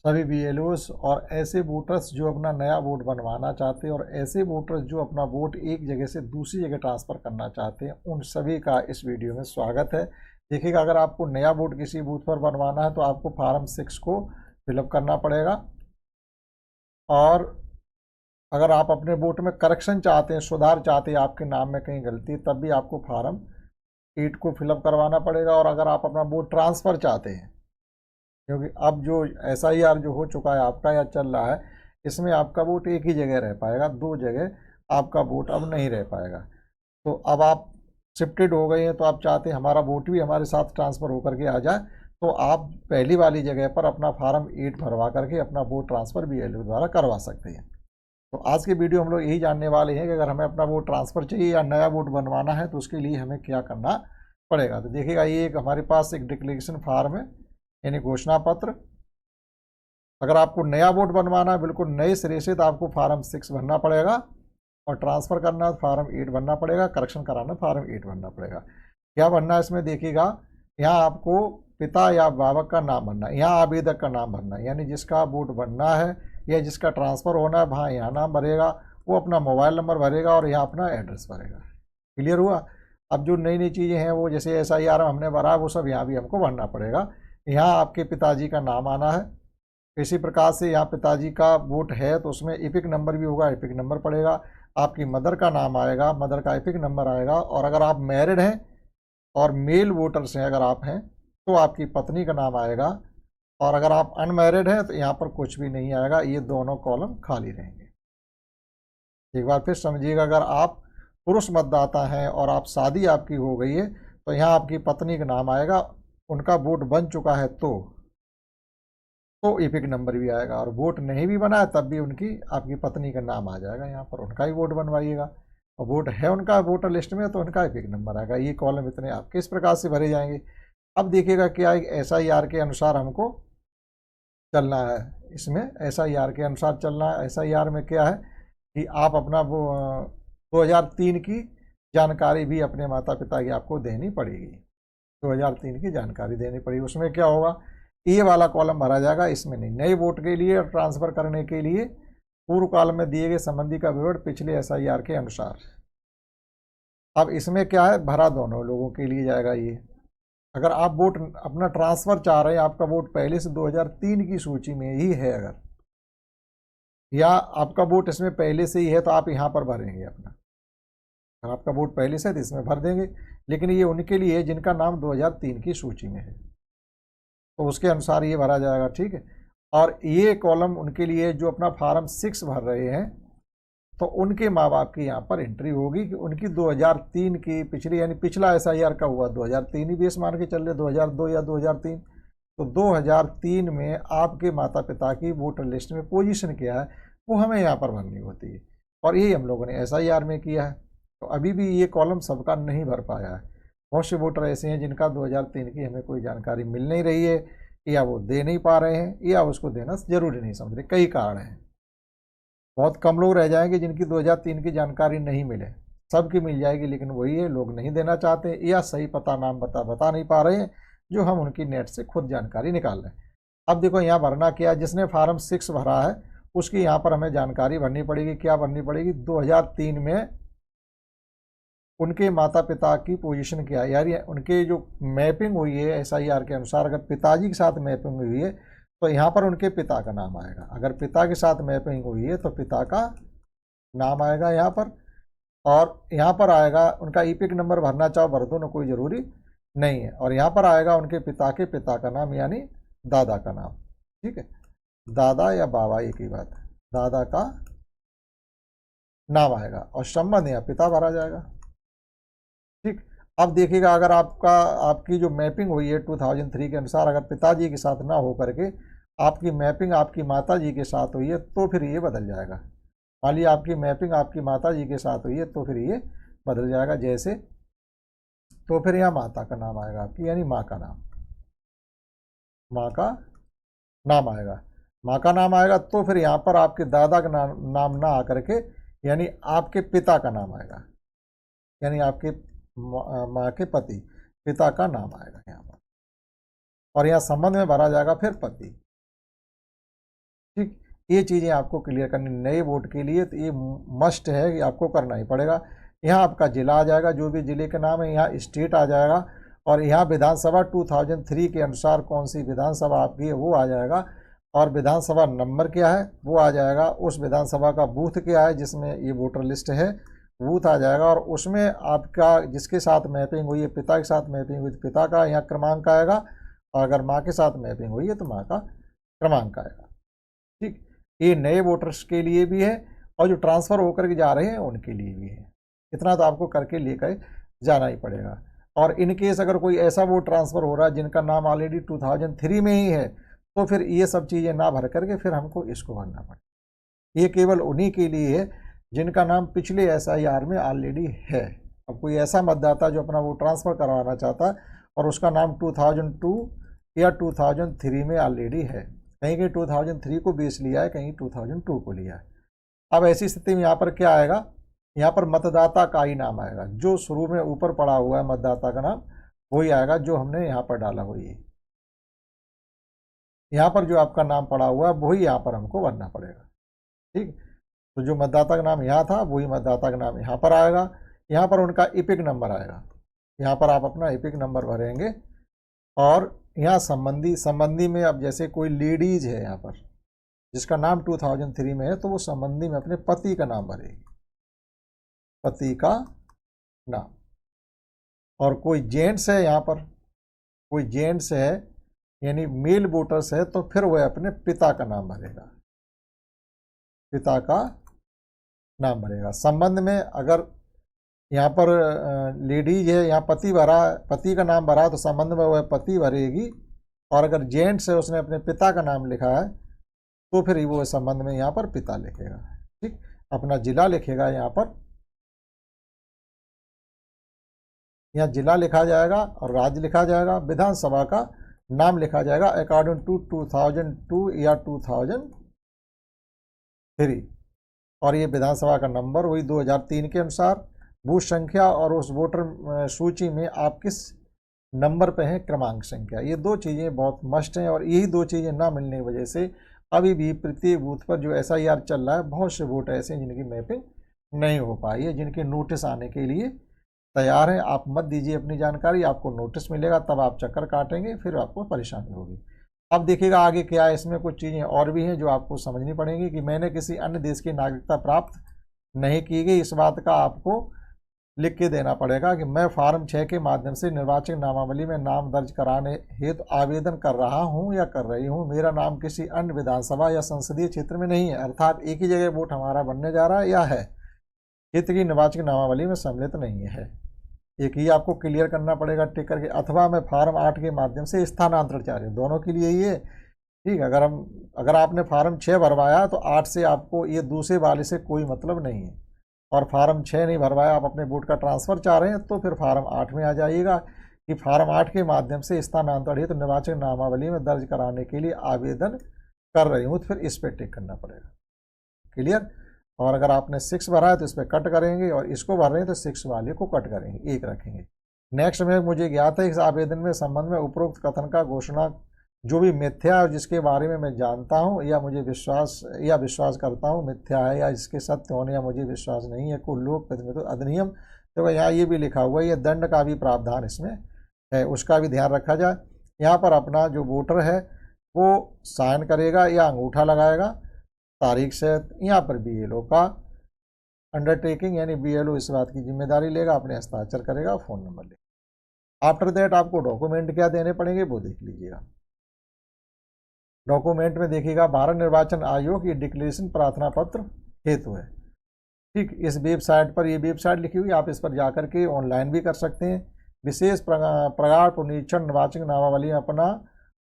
सभी बीएलओस और ऐसे वोटर्स जो अपना नया वोट बनवाना चाहते हैं और ऐसे वोटर्स जो अपना वोट एक जगह से दूसरी जगह ट्रांसफ़र करना चाहते हैं, उन सभी का इस वीडियो में स्वागत है। देखिएगा, अगर आपको नया वोट किसी बूथ पर बनवाना है तो आपको फार्म 6 को फिलअप करना पड़ेगा, और अगर आप अपने वोट में करेक्शन चाहते हैं, सुधार चाहते हैं, आपके नाम में कहीं गलती, तब भी आपको फार्म 8 को फिलअप करवाना पड़ेगा। और अगर आप अपना वोट ट्रांसफ़र चाहते हैं, क्योंकि अब जो SIR जो हो चुका है आपका या चल रहा है, इसमें आपका वोट एक ही जगह रह पाएगा, 2 जगह आपका वोट अब नहीं रह पाएगा। तो अब आप शिफ्टेड हो गए हैं, तो आप चाहते हैं हमारा वोट भी हमारे साथ ट्रांसफ़र होकर के आ जाए, तो आप पहली वाली जगह पर अपना फार्म 8 भरवा करके अपना वोट ट्रांसफ़र BLO द्वारा करवा सकते हैं। तो आज के वीडियो हम लोग यही जानने वाले हैं कि अगर हमें अपना वोट ट्रांसफ़र चाहिए या नया वोट बनवाना है तो उसके लिए हमें क्या करना पड़ेगा। तो देखिएगा, ये एक हमारे पास एक डिक्लेरेशन फार्म है, यानी घोषणा पत्र। अगर आपको नया वोट बनवाना है बिल्कुल नए सिरे से, तो आपको फार्म 6 भरना पड़ेगा, और ट्रांसफ़र करना है फार्म 8 भरना पड़ेगा, करेक्शन कराना फार्म 8 भरना पड़ेगा। क्या भरना है इसमें, देखिएगा, यहाँ आपको पिता या बाबा का नाम भरना है, यहाँ आवेदक का नाम भरना है, यानी जिसका वोट बनना है या जिसका ट्रांसफ़र होना है वहाँ यहाँ नाम भरेगा, वो अपना मोबाइल नंबर भरेगा और यहाँ अपना एड्रेस भरेगा। क्लियर हुआ। अब जो नई नई चीज़ें हैं वो जैसे SIR हमने भरा, वो सब यहाँ भी हमको भरना पड़ेगा। यहाँ आपके पिताजी का नाम आना है। इसी प्रकार से यहाँ पिताजी का वोट है तो उसमें एपिक नंबर भी होगा, एपिक नंबर पड़ेगा। आपकी मदर का नाम आएगा, मदर का एपिक नंबर आएगा। और अगर आप मैरिड हैं और मेल वोटर्स हैं, अगर आप हैं, तो आपकी पत्नी का नाम आएगा। और अगर आप अनमैरिड हैं तो यहाँ पर कुछ भी नहीं आएगा, ये दोनों कॉलम खाली रहेंगे। एक बार फिर समझिएगा, अगर आप पुरुष मतदाता हैं और आप शादी आपकी हो गई है तो यहाँ आपकी पत्नी का नाम आएगा, उनका वोट बन चुका है तो एपिक नंबर भी आएगा। और वोट नहीं भी बना है तब भी उनकी आपकी पत्नी का नाम आ जाएगा, यहाँ पर उनका ही वोट बनवाइएगा। और वोट है उनका वोटर लिस्ट में तो उनका एपिक नंबर आएगा। ये कॉलम इतने आपके इस प्रकार से भरे जाएंगे। अब देखिएगा, क्या एक SIR के अनुसार हमको चलना है। इसमें SIR के अनुसार चलना है। SIR में क्या है कि आप अपना वो 2003 की जानकारी भी अपने माता पिता की आपको देनी पड़ेगी। 2003 की जानकारी देनी पड़ेगी। उसमें क्या होगा, ये वाला कॉलम भरा जाएगा, इसमें नहीं। नए वोट के लिए और ट्रांसफ़र करने के लिए पूर्व काल में दिए गए संबंधी का विवरण पिछले SIR के अनुसार। अब इसमें क्या है, भरा दोनों लोगों के लिए जाएगा ये। अगर आप वोट अपना ट्रांसफ़र चाह रहे हैं, आपका वोट पहले से 2003 की सूची में ही है अगर, या आपका वोट इसमें पहले से ही है, तो आप यहाँ पर भरेंगे अपना। अगर आपका वोट पहले से है तो इसमें भर देंगे। लेकिन ये उनके लिए है जिनका नाम 2003 की सूची में है, तो उसके अनुसार ये भरा जाएगा। ठीक है। और ये कॉलम उनके लिए जो अपना फार्म 6 भर रहे हैं, तो उनके माँ बाप की यहाँ पर एंट्री होगी कि उनकी 2003 की पिछली, यानी पिछला SIR का हुआ 2003 ही बेस मान के चल रहे, 2002 या 2003, तो 2003 में आपके माता पिता की वोटर लिस्ट में पोजीशन क्या है वो हमें यहाँ पर भरनी होती है। और यही हम लोगों ने SIR में किया है। तो अभी भी ये कॉलम सबका नहीं भर पाया है। बहुत से वोटर ऐसे हैं जिनका 2003 की हमें कोई जानकारी मिल नहीं रही है, या वो दे नहीं पा रहे हैं, या उसको देना ज़रूरी नहीं समझ रहे। कई कारण हैं। बहुत कम लोग रह जाएंगे जिनकी 2003 की जानकारी नहीं मिले। सबकी मिल जाएगी, लेकिन वही है, लोग नहीं देना चाहते या सही पता नाम बता नहीं पा रहे हैं, जो हम उनकी नेट से खुद जानकारी निकाल रहे हैं। अब देखो, यहाँ भरना क्या, जिसने फार्म 6 भरा है उसकी यहाँ पर हमें जानकारी भरनी पड़ेगी। क्या भरनी पड़ेगी, 2003 में उनके माता पिता की पोजीशन क्या है, यानी उनके जो मैपिंग हुई है SIR के अनुसार, अगर पिताजी के साथ मैपिंग हुई है तो यहाँ पर उनके पिता का नाम आएगा। अगर पिता के साथ मैपिंग हुई है तो पिता का नाम आएगा यहाँ पर। और यहाँ पर आएगा उनका एपिक नंबर, भरना चाहो भर दो ना, कोई ज़रूरी नहीं है। और यहाँ पर आएगा उनके पिता के पिता का नाम, यानी दादा का नाम। ठीक है, दादा या बाबा एक ही बात है, दादा का नाम आएगा और संबंध यहाँ पिता भरा जाएगा। ठीक। अब देखिएगा, अगर आपकी जो मैपिंग हुई है 2003 के अनुसार, अगर पिताजी के साथ ना हो करके आपकी मैपिंग आपकी माता जी के साथ हुई है तो फिर ये बदल जाएगा। मान लीजिए आपकी मैपिंग आपकी माता जी के साथ हुई है तो फिर ये बदल जाएगा। जैसे, तो फिर यहाँ माता का नाम आएगा आपकी, यानी माँ का नाम, माँ का नाम आएगा। माँ का नाम आएगा तो फिर यहाँ पर आपके दादा का नाम ना आकर के, यानी आपके पिता का नाम आएगा, यानी आपके माँ के पति, पिता का नाम आएगा यहाँ पर। और यहाँ संबंध में भरा जाएगा फिर पति। ठीक, ये चीज़ें आपको क्लियर करनी नए वोट के लिए, तो ये मस्ट है कि आपको करना ही पड़ेगा। यहाँ आपका ज़िला आ जाएगा, जो भी ज़िले का नाम है, यहाँ स्टेट आ जाएगा, और यहाँ विधानसभा 2003 के अनुसार कौन सी विधानसभा आपकी है वो आ जाएगा, और विधानसभा नंबर क्या है वो आ जाएगा, उस विधानसभा का बूथ क्या है जिसमें ये वोटर लिस्ट है बूथ आ जाएगा, और उसमें आपका जिसके साथ मैपिंग हुई है, पिता के साथ मैपिंग हुई तो पिता का यहाँ क्रमांक आएगा, और अगर माँ के साथ मैपिंग हुई है तो माँ का क्रमांक आएगा। ठीक, ये नए वोटर्स के लिए भी है और जो ट्रांसफ़र होकर के जा रहे हैं उनके लिए भी है। इतना तो आपको करके लेकर जाना ही पड़ेगा। और इन केस अगर कोई ऐसा वोट ट्रांसफ़र हो रहा है जिनका नाम ऑलरेडी 2003 में ही है, तो फिर ये सब चीज़ें ना भर करके फिर हमको इसको भरना पड़ेगा। ये केवल उन्हीं के लिए है जिनका नाम पिछले SIR में ऑलरेडी है। अब कोई ऐसा मतदाता जो अपना वोट ट्रांसफ़र करवाना चाहता है और उसका नाम 2002 या 2003 में ऑलरेडी है, कहीं कहीं 2003 को बेस लिया है, कहीं 2002 को लिया है। अब ऐसी स्थिति में यहाँ पर क्या आएगा, यहाँ पर मतदाता का ही नाम आएगा, जो शुरू में ऊपर पड़ा हुआ है मतदाता का नाम वही आएगा जो हमने यहाँ पर डाला हुई है। यहाँ पर जो आपका नाम पड़ा हुआ है वही यहाँ पर हमको भरना पड़ेगा। ठीक, तो जो मतदाता का नाम यहाँ था वही मतदाता का नाम यहाँ पर आएगा। यहाँ पर उनका इपिक नंबर आएगा, यहाँ पर आप अपना इपिक नंबर भरेंगे, और यहाँ संबंधी में अब जैसे कोई लेडीज है यहाँ पर जिसका नाम 2003 में है, तो वो संबंधी में अपने पति का नाम भरेगी, पति का नाम। और कोई जेंट्स है यहाँ पर, कोई जेंट्स है यानी मेल वोटर्स है, तो फिर वह अपने पिता का नाम भरेगा, पिता का नाम भरेगा। संबंध में अगर यहाँ पर लेडीज है, यहाँ पति भरा, पति का नाम भरा, तो संबंध में वह पति भरेगी, और अगर जेंट्स है उसने अपने पिता का नाम लिखा है तो फिर वो संबंध में यहाँ पर पिता लिखेगा। ठीक, अपना जिला लिखेगा, यहाँ जिला लिखा जाएगा और राज्य लिखा जाएगा, विधानसभा का नाम लिखा जाएगा अकॉर्डिंग टू 2002 या 2003, और ये विधानसभा का नंबर वही 2003 के अनुसार, बूथ संख्या और उस वोटर सूची में आप किस नंबर पे हैं क्रमांक संख्या। ये दो चीज़ें बहुत मस्ट हैं, और यही दो चीज़ें ना मिलने की वजह से अभी भी प्रत्येक बूथ पर जो SIR चल रहा है, बहुत से वोट ऐसे हैं जिनकी मैपिंग नहीं हो पाई है, जिनके नोटिस आने के लिए तैयार हैं। आप मत दीजिए अपनी जानकारी, आपको नोटिस मिलेगा तब आप चक्कर काटेंगे, फिर आपको परेशानी होगी। अब देखिएगा आगे क्या है, इसमें कुछ चीज़ें और भी हैं जो आपको समझनी पड़ेंगी कि मैंने किसी अन्य देश की नागरिकता प्राप्त नहीं की गई, इस बात का आपको लिख के देना पड़ेगा कि मैं फार्म 6 के माध्यम से निर्वाचक नामावली में नाम दर्ज कराने हेतु आवेदन कर रहा हूं या कर रही हूं। मेरा नाम किसी अन्य विधानसभा या संसदीय क्षेत्र में नहीं है, अर्थात एक ही जगह वोट हमारा बनने जा रहा है या है, क्षेत्र की निर्वाचक नामावली में सम्मिलित नहीं है। एक ही आपको क्लियर करना पड़ेगा टिक करके, अथवा मैं फार्म 8 के माध्यम से स्थानांतरण चाह रही हूँ, दोनों के लिए ये ठीक। अगर आपने फार्म 6 भरवाया तो 8 से आपको ये दूसरे वाले से कोई मतलब नहीं है, और फार्म 6 नहीं भरवाया, आप अपने वोट का ट्रांसफ़र चाह रहे हैं, तो फिर फार्म 8 में आ जाइएगा कि फार्म 8 के माध्यम से स्थानांतरण हेतु निर्वाचक नामावली में दर्ज कराने के लिए आवेदन कर रही हूँ, तो फिर इस पर टिक करना पड़ेगा। क्लियर। और अगर आपने 6 भरा है तो इस पर कट करेंगे, और इसको भर रहे हैं तो 6 वाले को कट करेंगे, 1 रखेंगे। नेक्स्ट में मुझे ज्ञात है इस आवेदन में संबंध में उपरोक्त कथन का घोषणा जो भी मिथ्या है और जिसके बारे में मैं जानता हूं या मुझे विश्वास करता हूं मिथ्या है, या इसके सत्य होने या मुझे विश्वास नहीं है को लोक प्रतिनिधित्व अधिनियम, तो यहाँ ये भी लिखा हुआ है, ये दंड का भी प्रावधान इसमें है, उसका भी ध्यान रखा जाए। यहाँ पर अपना जो वोटर है वो साइन करेगा या अंगूठा लगाएगा तारीख से, यहाँ पर BLO का अंडरटेकिंग यानी BLO इस बात की जिम्मेदारी लेगा, अपने हस्ताक्षर करेगा, फ़ोन नंबर लेगा। आफ्टर दैट आपको डॉक्यूमेंट क्या देने पड़ेंगे वो देख लीजिएगा। डॉक्यूमेंट में देखिएगा भारत निर्वाचन आयोग की डिक्लेरेशन प्रार्थना पत्र हेतु है। ठीक, इस वेबसाइट पर, ये वेबसाइट लिखी हुई, आप इस पर जाकर के ऑनलाइन भी कर सकते हैं। विशेष प्रगाढ़ पुनरीक्षण निर्वाचक नामावली में अपना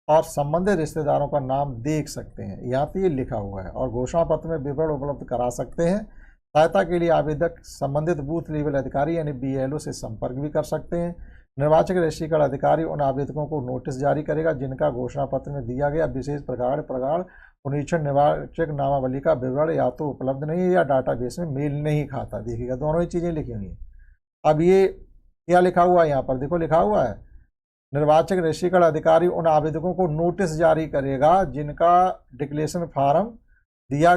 और संबंधित रिश्तेदारों का नाम देख सकते हैं, यहाँ तो ये लिखा हुआ है, और घोषणा पत्र में विवरण उपलब्ध करा सकते हैं। सहायता के लिए आवेदक संबंधित बूथ लेवल अधिकारी यानी BLO से संपर्क भी कर सकते हैं। निर्वाचक रजिस्ट्रीकरण अधिकारी उन आवेदकों को नोटिस जारी करेगा जिनका घोषणा पत्र में दिया गया विशेष प्रगाढ़ पुनरीक्षण निर्वाचक नामावली का विवरण या तो उपलब्ध नहीं है या डाटाबेस में मेल नहीं खाता। देखिएगा दोनों ही चीज़ें लिखी हुई हैं। अब ये क्या लिखा हुआ है यहाँ पर, देखो लिखा हुआ है निर्वाचक रजिस्ट्रीकरण अधिकारी उन आवेदकों को नोटिस जारी करेगा जिनका डिक्लेरेशन फार्म दिया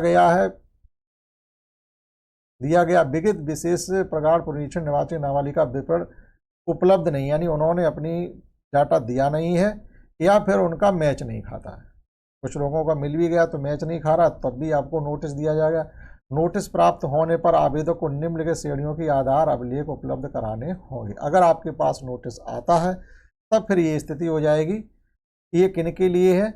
गया विविध विशेष प्रकार पुनरीक्षण निर्वाचक नामावली का विवरण उपलब्ध नहीं, यानी उन्होंने अपनी डाटा दिया नहीं है या फिर उनका मैच नहीं खाता है। कुछ लोगों का मिल भी गया तो मैच नहीं खा रहा, तब भी आपको नोटिस दिया जाएगा। नोटिस प्राप्त होने पर आवेदक को निम्नलिखित श्रेणियों की आधार अभिलेख उपलब्ध कराने होंगे। अगर आपके पास नोटिस आता है तब फिर ये स्थिति हो जाएगी। ये किनके लिए है?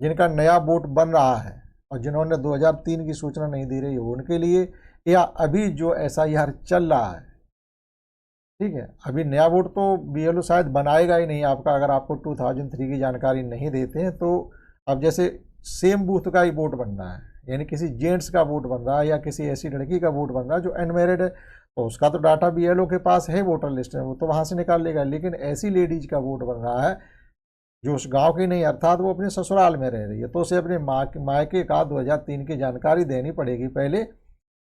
जिनका नया वोट बन रहा है और जिन्होंने 2003 की सूचना नहीं दी रही है उनके लिए, या अभी जो SIR चल रहा है, ठीक है। अभी नया वोट तो BLO शायद बनाएगा ही नहीं आपका, अगर आपको 2003 की जानकारी नहीं देते हैं तो। अब जैसे सेम बूथ का ही वोट बन रहा है, यानी किसी जेंट्स का वोट बन रहा है या किसी ऐसी लड़की का वोट बन रहा है जो अनमैरिड है, तो उसका तो डाटा BLO के पास है, वोटर लिस्ट में, वो तो वहाँ से निकाल लेगा। लेकिन ऐसी लेडीज का वोट बन रहा है जो उस गांव की नहीं, अर्थात वो अपने ससुराल में रह रही है, तो उसे अपने मायके का 2003 की जानकारी देनी पड़ेगी। पहले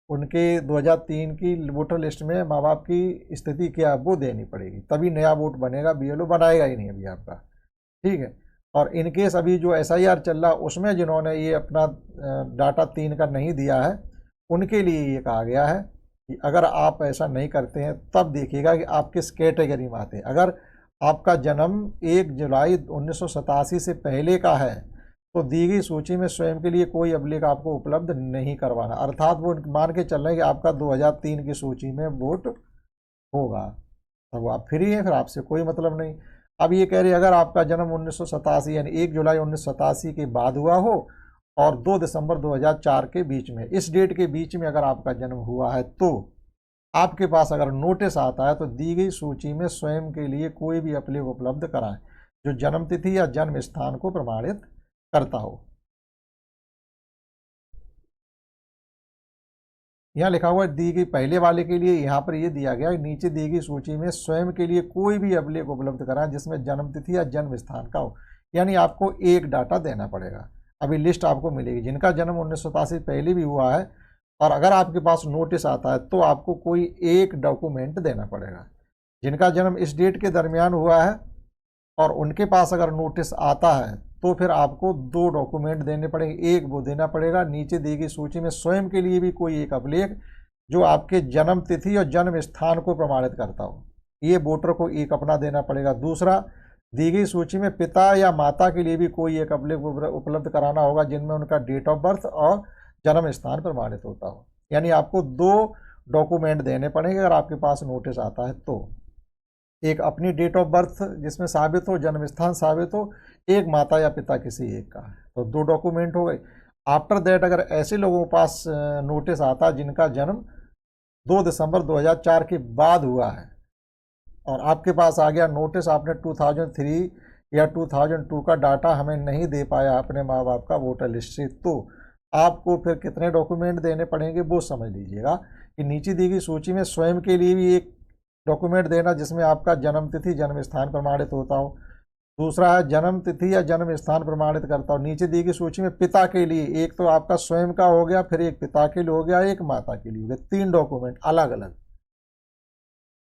उनके 2003 की वोटर लिस्ट में माँ बाप की स्थिति क्या है वो देनी पड़ेगी, तभी नया वोट बनेगा। BLO बनाएगा ही नहीं अभी आपका, ठीक है। और इनकेस अभी जो SIR चल रहा उसमें जिन्होंने ये अपना डाटा 3 का नहीं दिया है उनके लिए ये कहा गया है कि अगर आप ऐसा नहीं करते हैं तब देखिएगा कि आप किस कैटेगरी में आते हैं। अगर आपका जन्म 1 जुलाई 1987 से पहले का है तो दी गई सूची में स्वयं के लिए कोई अभिलेख आपको उपलब्ध नहीं करवाना, अर्थात वो मान के चल रहे हैं कि आपका 2003 की सूची में वोट होगा, तब आप फ्री हैं, फिर आपसे कोई मतलब नहीं। अब ये कह रहे अगर आपका जन्म 1987 यानी 1 जुलाई 1987 के बाद हुआ हो और 2 दिसंबर 2004 के बीच में, इस डेट के बीच में अगर आपका जन्म हुआ है तो आपके पास अगर नोटिस आता है तो दी गई सूची में स्वयं के लिए कोई भी अभिलेख उपलब्ध कराएं जो जन्म तिथि या जन्म स्थान को प्रमाणित करता हो। यहाँ लिखा हुआ है दी गई पहले वाले के लिए, यहाँ पर ये दिया गया नीचे दी गई सूची में स्वयं के लिए कोई भी अभिलेख उपलब्ध कराएं जिसमें जन्म तिथि या जन्म स्थान का हो, यानी आपको एक डाटा देना पड़ेगा। अभी लिस्ट आपको मिलेगी जिनका जन्म 1987 पहले भी हुआ है, और अगर आपके पास नोटिस आता है तो आपको कोई एक डॉक्यूमेंट देना पड़ेगा। जिनका जन्म इस डेट के दरमियान हुआ है और उनके पास अगर नोटिस आता है तो फिर आपको 2 डॉक्यूमेंट देने पड़ेंगे। एक वो देना पड़ेगा नीचे दी गई सूची में स्वयं के लिए भी कोई एक अभिलेख जो आपके जन्म तिथि और जन्म स्थान को प्रमाणित करता हो, ये वोटर को एक अपना देना पड़ेगा। दूसरा, दी गई सूची में पिता या माता के लिए भी कोई एक अभिलेख उपलब्ध कराना होगा जिनमें उनका डेट ऑफ बर्थ और जन्म स्थान प्रमाणित होता हो, यानी आपको 2 डॉक्यूमेंट देने पड़ेंगे अगर आपके पास नोटिस आता है तो। एक अपनी डेट ऑफ बर्थ जिसमें साबित हो, जन्म स्थान साबित हो, एक माता या पिता किसी एक का है, तो 2 डॉक्यूमेंट हो गए। आफ्टर दैट अगर ऐसे लोगों के पास नोटिस आता जिनका जन्म 2 दिसंबर 2004 के बाद हुआ है और आपके पास आ गया नोटिस, आपने 2003 या 2002 का डाटा हमें नहीं दे पाया अपने माँ बाप का वोटर लिस्ट से, तो आपको फिर कितने डॉक्यूमेंट देने पड़ेंगे वो समझ लीजिएगा कि नीचे दी गई सूची में स्वयं के लिए भी एक डॉक्यूमेंट देना जिसमें आपका जन्म तिथि जन्म स्थान प्रमाणित होता हो। दूसरा है जन्म तिथि या जन्म स्थान प्रमाणित करता हो। नीचे दी गई सूची में पिता के लिए एक तो आपका स्वयं का हो गया, फिर एक पिता के लिए हो गया, एक माता के लिए हो गया, 3 डॉक्यूमेंट अलग अलग,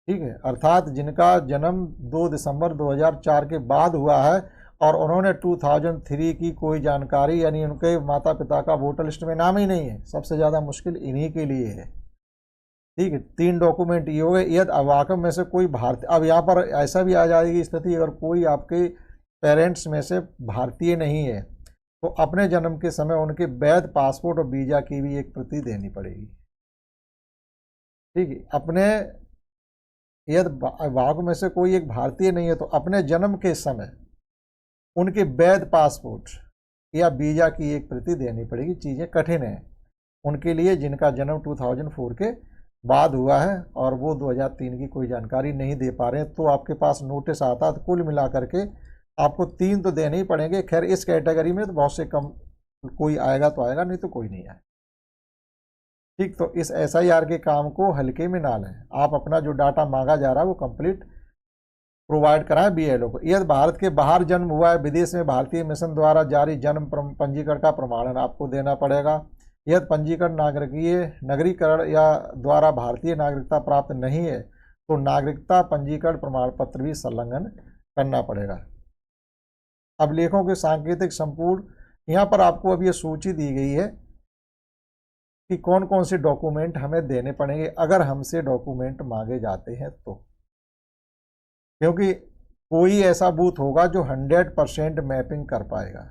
ठीक है। अर्थात जिनका जन्म 2 दिसंबर 2004 के बाद हुआ है और उन्होंने 2003 की कोई जानकारी, यानी उनके माता पिता का वोटर लिस्ट में नाम ही नहीं है, सबसे ज़्यादा मुश्किल इन्हीं के लिए है, ठीक है। 3 डॉक्यूमेंट ये हो गए। यदि अवाकम में से कोई भारतीय, अब यहाँ पर ऐसा भी आ जाएगी स्थिति, अगर कोई आपके पेरेंट्स में से भारतीय नहीं है तो अपने जन्म के समय उनके वैध पासपोर्ट और वीज़ा की भी एक प्रति देनी पड़ेगी, ठीक है। अपने यदि अवाकम में से कोई एक भारतीय नहीं है तो अपने जन्म के समय उनके वैध पासपोर्ट या वीज़ा की एक प्रति देनी पड़ेगी। चीज़ें कठिन हैं उनके लिए जिनका जन्म 2004 के बाद हुआ है और वो 2003 की कोई जानकारी नहीं दे पा रहे हैं, तो आपके पास नोटिस आता तो कुल मिला करके आपको 3 तो देने ही पड़ेंगे। खैर इस कैटेगरी में तो बहुत से कम कोई आएगा तो आएगा, नहीं तो कोई नहीं आएगा, ठीक। तो इस SIR के काम को हल्के में ना लें, आप अपना जो डाटा मांगा जा रहा है वो कंप्लीट प्रोवाइड कराएं BLO को। यदि भारत के बाहर जन्म हुआ है, विदेश में भारतीय मिशन द्वारा जारी जन्म पंजीकरण का प्रमाणन आपको देना पड़ेगा। यदि पंजीकरण नागरिकरण या द्वारा भारतीय नागरिकता प्राप्त नहीं है तो नागरिकता पंजीकरण प्रमाण पत्र भी संलग्न करना पड़ेगा। अभिलेखों के सांकेतिक संपूर्ण, यहाँ पर आपको अब ये सूची दी गई है कि कौन कौन से डॉक्यूमेंट हमें देने पड़ेंगे अगर हमसे डॉक्यूमेंट मांगे जाते हैं तो, क्योंकि कोई ऐसा बूथ होगा जो 100% मैपिंग कर पाएगा,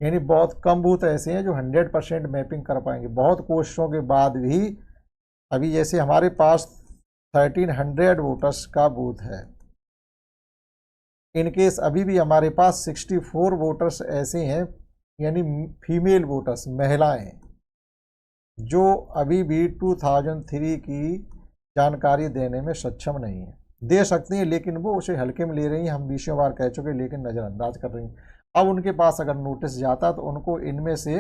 यानी बहुत कम बूथ ऐसे हैं जो 100% मैपिंग कर पाएंगे। बहुत कोशिशों के बाद भी अभी जैसे हमारे पास 1300 वोटर्स का बूथ है, इनकेस अभी भी हमारे पास 64 वोटर्स ऐसे हैं, यानी फीमेल वोटर्स, महिलाएं, जो अभी भी 2003 की जानकारी देने में सक्षम नहीं है। दे सकती हैं लेकिन वो उसे हल्के में ले रही हैं, हम 20 बार कह चुके, लेकिन नज़रअंदाज कर रही हैं। अब उनके पास अगर नोटिस जाता तो उनको इनमें से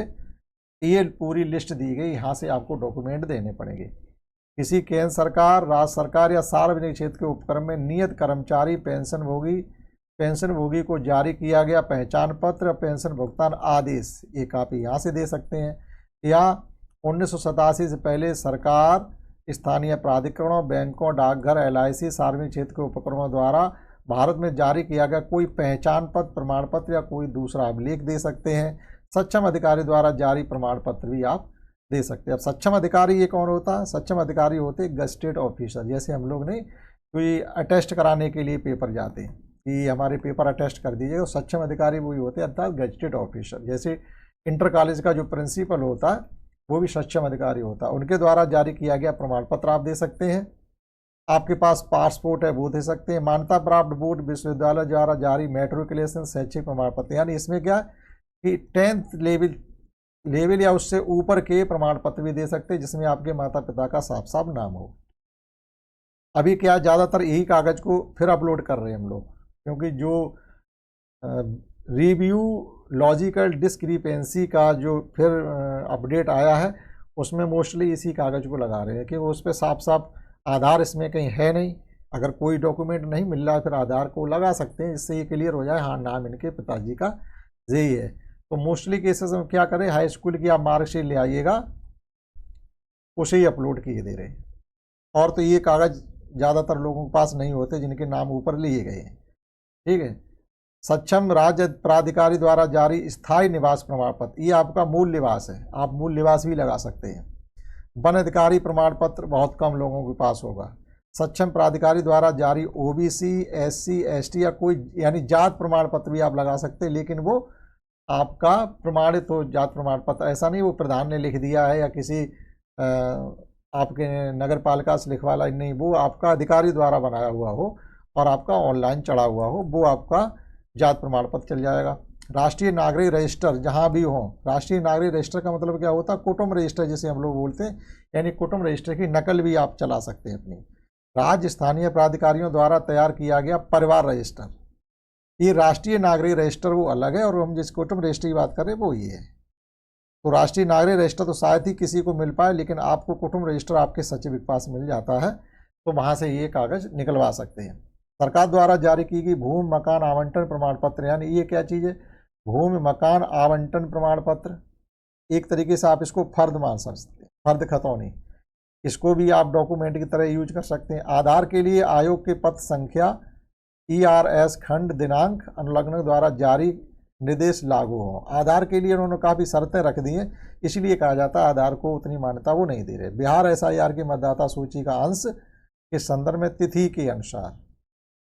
ये पूरी लिस्ट दी गई, यहाँ से आपको डॉक्यूमेंट देने पड़ेंगे। किसी केंद्र सरकार, राज्य सरकार या सार्वजनिक क्षेत्र के उपक्रम में नियत कर्मचारी पेंशनभोगी को जारी किया गया पहचान पत्र, पेंशन भुगतान आदेश, ये कापी यहाँ से दे सकते हैं। या 1987 से पहले सरकार, स्थानीय प्राधिकरणों, बैंकों, डाकघर, LIC, सार्वजनिक क्षेत्र के उपक्रमों द्वारा भारत में जारी किया गया कोई पहचान पत्र, प्रमाण पत्र या कोई दूसरा अभिलेख दे सकते हैं। सक्षम अधिकारी द्वारा जारी प्रमाण पत्र भी आप दे सकते हैं। अब सक्षम अधिकारी ये कौन होता है? सक्षम अधिकारी होते गजेटेड ऑफिसर। जैसे हम लोग ने कोई अटेस्ट कराने के लिए पेपर जाते हैं कि हमारे पेपर अटेस्ट कर दीजिएगा, तो सक्षम अधिकारी वही होते हैं, अर्थात गजेटेड ऑफिसर। जैसे इंटर कॉलेज का जो प्रिंसिपल होता है वो भी सक्षम अधिकारी होता है, उनके द्वारा जारी किया गया प्रमाण पत्र आप दे सकते हैं। आपके पास पासपोर्ट है वो दे सकते हैं। मान्यता प्राप्त बोर्ड, विश्वविद्यालय द्वारा जारी मैट्रिकुलेशन शैक्षिक प्रमाण पत्र, यानी इसमें क्या कि 10th लेवल या उससे ऊपर के प्रमाण पत्र भी दे सकते हैं जिसमें आपके माता पिता का साफ साफ नाम हो। अभी क्या ज़्यादातर यही कागज़ को फिर अपलोड कर रहे हैं हम लोग, क्योंकि जो रिव्यू लॉजिकल डिस्क्रिपेंसी का जो फिर अपडेट आया है उसमें मोस्टली इसी कागज़ को लगा रहे हैं कि वो उस पर साफ साफ आधार इसमें कहीं है नहीं। अगर कोई डॉक्यूमेंट नहीं मिल रहा है फिर आधार को लगा सकते हैं, जिससे ये क्लियर हो जाए हाँ नाम इनके पिताजी का यही है। तो मोस्टली केसेस में क्या करें, हाई स्कूल की आप मार्कशीट ले आइएगा, उसे ही अपलोड किए दे रहे हैं। और तो ये कागज़ ज़्यादातर लोगों के पास नहीं होते जिनके नाम ऊपर लिए गए हैं। ठीक है। सक्षम राज्य प्राधिकारी द्वारा जारी स्थायी निवास प्रमाण पत्र, ये आपका मूल निवास है, आप मूल निवास भी लगा सकते हैं। वन अधिकारी प्रमाण पत्र बहुत कम लोगों के पास होगा। सक्षम प्राधिकारी द्वारा जारी OBC, SC, ST या कोई यानी जात प्रमाण पत्र भी आप लगा सकते हैं, लेकिन वो आपका प्रमाणित हो जात प्रमाण पत्र, ऐसा नहीं वो प्रधान ने लिख दिया है या किसी आपके नगर पालिका से लिखवाला नहीं, वो आपका अधिकारी द्वारा बनाया हुआ हो और आपका ऑनलाइन चढ़ा हुआ हो, वो आपका जात प्रमाण पत्र चल जाएगा। राष्ट्रीय नागरिक रजिस्टर जहाँ भी हो, राष्ट्रीय नागरिक रजिस्टर का मतलब क्या होता है, कुटुंब रजिस्टर जिसे हम लोग बोलते हैं, यानी कुटुंब रजिस्टर की नकल भी आप चला सकते हैं अपनी। राज्य स्थानीय प्राधिकारियों द्वारा तैयार किया गया परिवार रजिस्टर, ये राष्ट्रीय नागरिक रजिस्टर वो अलग है और हम जिस कुटुंब रजिस्टर की बात कर रहे हैं वो ये है। तो राष्ट्रीय नागरिक रजिस्टर तो शायद ही किसी को मिल पाए, लेकिन आपको कुटुंब रजिस्टर आपके सचिव के पास मिल जाता है, तो वहाँ से ये कागज़ निकलवा सकते हैं। सरकार द्वारा जारी की गई भूमि मकान आवंटन प्रमाण पत्र, यानी ये क्या चीज़ है, भूमि मकान आवंटन प्रमाण पत्र, एक तरीके से आप इसको फर्द मान सकते हैं, फर्द खतौनी, इसको भी आप डॉक्यूमेंट की तरह यूज कर सकते हैं। आधार के लिए आयोग के पत्र संख्या ERS खंड दिनांक अनुलग्न द्वारा जारी निर्देश लागू हो। आधार के लिए उन्होंने काफ़ी शर्तें रख दी हैं, इसलिए कहा जाता है आधार को उतनी मान्यता वो नहीं दे रहे। बिहार SIR की मतदाता सूची का अंश के संदर्भ में तिथि के अनुसार,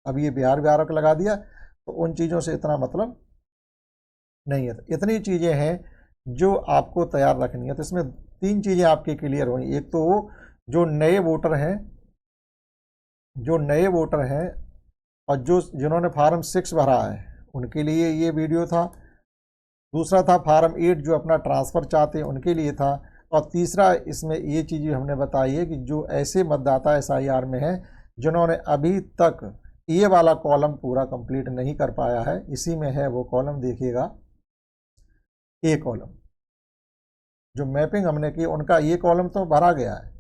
अब ये बिहार का लगा दिया तो उन चीज़ों से इतना मतलब नहीं है। तो इतनी चीज़ें हैं जो आपको तैयार रखनी है। तो इसमें 3 चीज़ें आपकी क्लियर हुई। एक तो जो नए वोटर हैं और जिन्होंने फार्म 6 भरा है उनके लिए ये वीडियो था। दूसरा था फार्म 8 जो अपना ट्रांसफ़र चाहते हैं उनके लिए था। और तीसरा इसमें ये चीज़ हमने बताई है कि जो ऐसे मतदाता SIR में हैं जिन्होंने अभी तक ये वाला कॉलम पूरा कंप्लीट नहीं कर पाया है, इसी में है वो कॉलम, देखिएगा ए कॉलम जो मैपिंग हमने की, उनका ये कॉलम तो भरा गया है,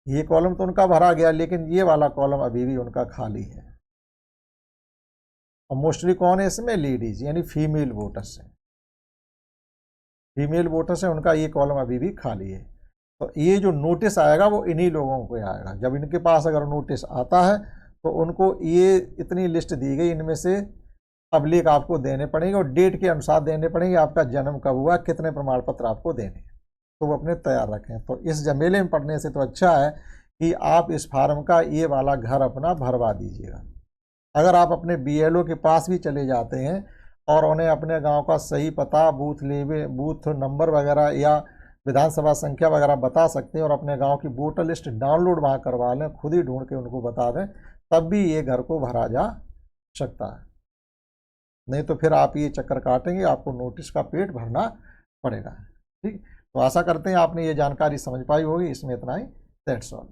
ये कॉलम तो उनका भरा गया, लेकिन ये वाला कॉलम अभी भी उनका खाली है। और मोस्टली कौन है इसमें, लेडीज यानी फीमेल वोटर्स हैं, फीमेल वोटर्स हैं, उनका ये कॉलम अभी भी खाली है। तो ये जो नोटिस आएगा वो इन्हीं लोगों को आएगा। जब इनके पास अगर नोटिस आता है तो उनको ये इतनी लिस्ट दी गई, इनमें से पब्लिक आपको देने पड़ेंगे और डेट के अनुसार देने पड़ेंगे, आपका जन्म कब हुआ, कितने प्रमाण पत्र आपको देने हैं, तो वो अपने तैयार रखें। तो इस जमेले में पढ़ने से तो अच्छा है कि आप इस फार्म का ये वाला घर अपना भरवा दीजिएगा। अगर आप अपने बीएलओ के पास भी चले जाते हैं और उन्हें अपने गांव का सही पता, बूथ नंबर वगैरह या विधानसभा संख्या वगैरह बता सकते हैं और अपने गांव की वोटर लिस्ट डाउनलोड वहाँ करवा लें, खुद ही ढूंढ के उनको बता दें, तब भी ये घर को भरा जा सकता है। नहीं तो फिर आप ये चक्कर काटेंगे, आपको नोटिस का पेड भरना पड़ेगा। ठीक, तो आशा करते हैं आपने ये जानकारी समझ पाई होगी। इसमें इतना ही, दैट्स ऑल।